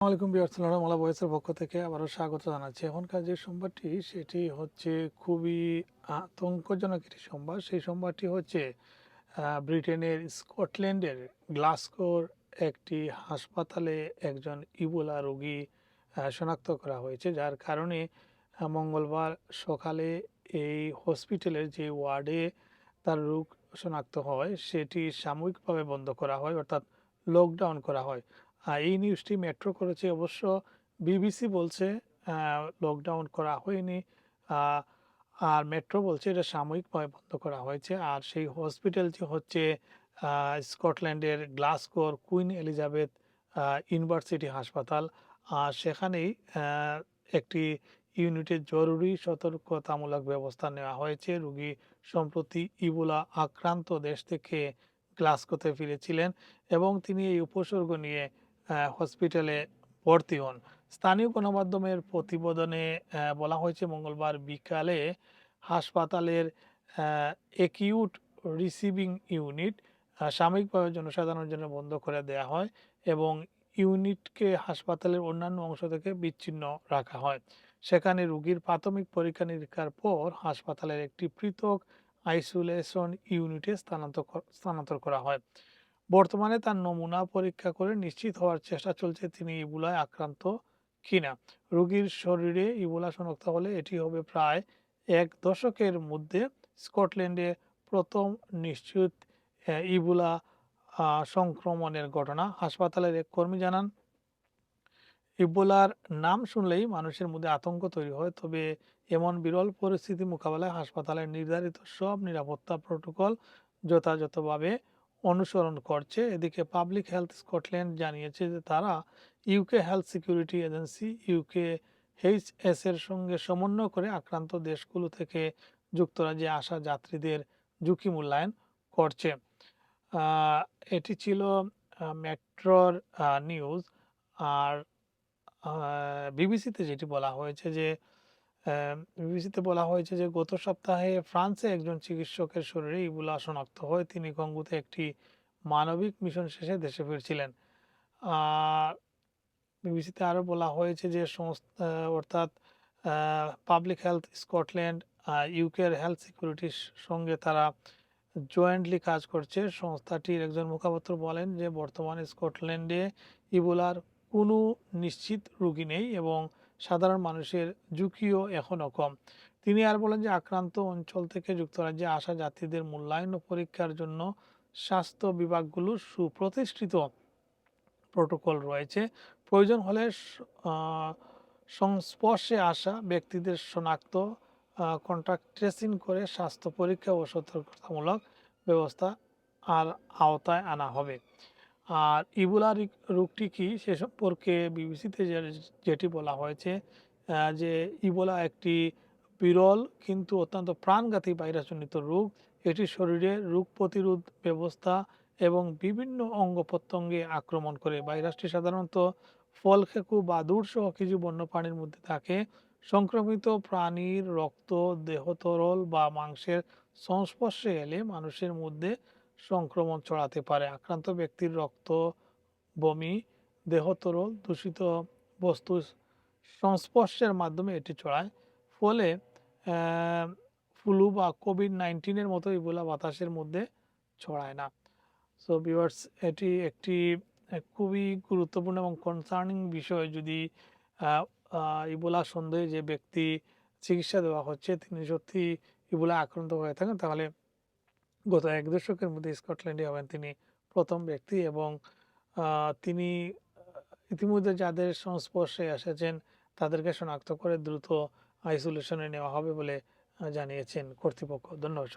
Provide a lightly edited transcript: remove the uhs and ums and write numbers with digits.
আসসালামাইকুম বিয়ার্সলাম মালা ভয়েসের পক্ষ থেকে আবারও স্বাগত জানাচ্ছি। এখনকার যে সংবাদটি সেটি হচ্ছে খুবই আতঙ্কজনক একটি সংবাদ। সেই সংবাদটি হচ্ছে ব্রিটেনের স্কটল্যান্ডের গ্লাসগোর একটি হাসপাতালে একজন ইবোলা রোগী শনাক্ত করা হয়েছে, যার কারণে মঙ্গলবার সকালে এই হসপিটালের যে ওয়ার্ডে তার রোগ শনাক্ত হয় সেটি সাময়িকভাবে বন্ধ করা হয়, অর্থাৎ লকডাউন করা হয়। এই নিউজটি মেট্রো করেছে, অবশ্য বিবিসি বলছে লকডাউন করা হয়নি, আহ, আর মেট্রো বলছে এটা সাময়িকভাবে বন্ধ করা হয়েছে। আর সেই হসপিটালটি হচ্ছে স্কটল্যান্ডের গ্লাসগোর কুইন এলিজাবেথ ইউনিভার্সিটি হাসপাতাল। আর সেখানেই একটি ইউনিটে জরুরি সতর্কতামূলক ব্যবস্থা নেওয়া হয়েছে। রোগী সম্প্রতি ইবোলা আক্রান্ত দেশ থেকে গ্লাসগোতে ফিরেছিলেন এবং তিনি এই উপসর্গ নিয়ে হসপিটালে ভর্তি হন। স্থানীয় গণমাধ্যমের প্রতিবেদনে বলা হয়েছে মঙ্গলবার বিকালে হাসপাতালের একিউট রিসিভিং ইউনিট সাময়িকভাবে জনসাধারণের জন্য বন্ধ করে দেওয়া হয় এবং ইউনিটকে হাসপাতালের অন্যান্য অংশ থেকে বিচ্ছিন্ন রাখা হয়। সেখানে রোগীর প্রাথমিক পরীক্ষা নিরীক্ষার পর হাসপাতালের একটি পৃথক আইসোলেশন ইউনিটে স্থানান্তর করা হয়। বর্তমানে তার নমুনা পরীক্ষা করে নিশ্চিত হওয়ার চেষ্টা চলছে তিনি ইবোলায় আক্রান্ত কিনা। রোগীর শরীরে ইবোলা শনাক্ত হলে এটি হবে প্রায় এক দশকের মধ্যে স্কটল্যান্ডে প্রথম নিশ্চিত ইবোলা সংক্রমণের ঘটনা। হাসপাতালের এক কর্মী জানান, ইবোলার নাম শুনলেই মানুষের মধ্যে আতঙ্ক তৈরি হয়, তবে এমন বিরল পরিস্থিতি মোকাবেলায় হাসপাতালের নির্ধারিত সব নিরাপত্তা প্রোটোকল যথাযথভাবে অনুসরণ করছে। এদিকে পাবলিক হেলথ স্কটল্যান্ড জানিয়েছে যে তারা UK health security agency UKHS এর সঙ্গে সমন্বয় করে আক্রান্ত দেশগুলো থেকে যুক্তরাজ্যে আসা যাত্রীদের ঝুঁকি মূল্যায়ন করছে। এটি ছিল মেট্রোর নিউজ। আর বিবিসিতে যেটি বলা হয়েছে যে গত সপ্তাহে ফ্রান্সে একজন চিকিৎসকের শরীরে ইবোলা শনাক্ত হয়। তিনি কঙ্গোতে একটি মানবিক মিশন শেষে দেশে ফিরছিলেন। আর বিবিসিতে আরও বলা হয়েছে যে সংস্থা অর্থাৎ পাবলিক হেলথ স্কটল্যান্ড ইউকের হেলথ সিকিউরিটির সঙ্গে তারা জয়েন্টলি কাজ করছে। সংস্থাটির একজন মুখপাত্র বলেন যে বর্তমানে স্কটল্যান্ডে ইবোলার কোনো নিশ্চিত রোগী নেই এবং সাধারণ মানুষের ঝুঁকিও এখনও কম। তিনি আর বলেন যে আক্রান্ত অঞ্চল থেকে যুক্তরাজ্যে আসা যাত্রীদের মূল্যায়ন ও পরীক্ষার জন্য স্বাস্থ্য বিভাগগুলোর সুপ্রতিষ্ঠিত প্রোটোকল রয়েছে। প্রয়োজন হলে সংস্পর্শে আসা ব্যক্তিদের শনাক্ত, কন্ট্যাক্ট ট্রেসিং করে স্বাস্থ্য পরীক্ষা ও সতর্কতামূলক ব্যবস্থা আর আওতায় আনা হবে। আর ইবোলা রোগটি কি সে সম্পর্কে বিবিসিতে যেটি বলা হয়েছে যে ইবোলা একটি বিরল কিন্তু অত্যন্ত প্রাণঘাতী ভাইরাসজনিত রোগ। এটি শরীরে রোগ প্রতিরোধ ব্যবস্থা এবং বিভিন্ন অঙ্গ প্রত্যঙ্গে আক্রমণ করে। ভাইরাসটি সাধারণত ফল, খেকু, বাদুড় সহ কিছু বন্য প্রাণীর মধ্যে থাকে। সংক্রমিত প্রাণীর রক্ত, দেহতরল বা মাংসের সংস্পর্শে এলে মানুষের মধ্যে সংক্রমণ ছড়াতে পারে। আক্রান্ত ব্যক্তির রক্ত, বমি, দেহতরল, দূষিত বস্তু সংস্পর্শের মাধ্যমে এটি ছড়ায়। ফলে ফ্লু বা কোভিড-19 মতো ইবোলা বাতাসের মধ্যে ছড়ায় না। সো ভিউয়ার্স, এটি একটি খুবই গুরুত্বপূর্ণ এবং কনসার্নিং বিষয়। যদি ইবোলা সন্দেহে যে ব্যক্তি চিকিৎসা দেওয়া হচ্ছে তিনি সত্যি ইবোলা আক্রান্ত হয়ে থাকেন, তাহলে গত এক দশকের মধ্যে স্কটল্যান্ডে হবেন তিনি প্রথম ব্যক্তি এবং তিনি ইতিমধ্যে যাদের সংস্পর্শে এসেছেন তাদেরকে শনাক্ত করে দ্রুত আইসোলেশনে নেওয়া হবে বলে জানিয়েছেন কর্তৃপক্ষ। ধন্যবাদ।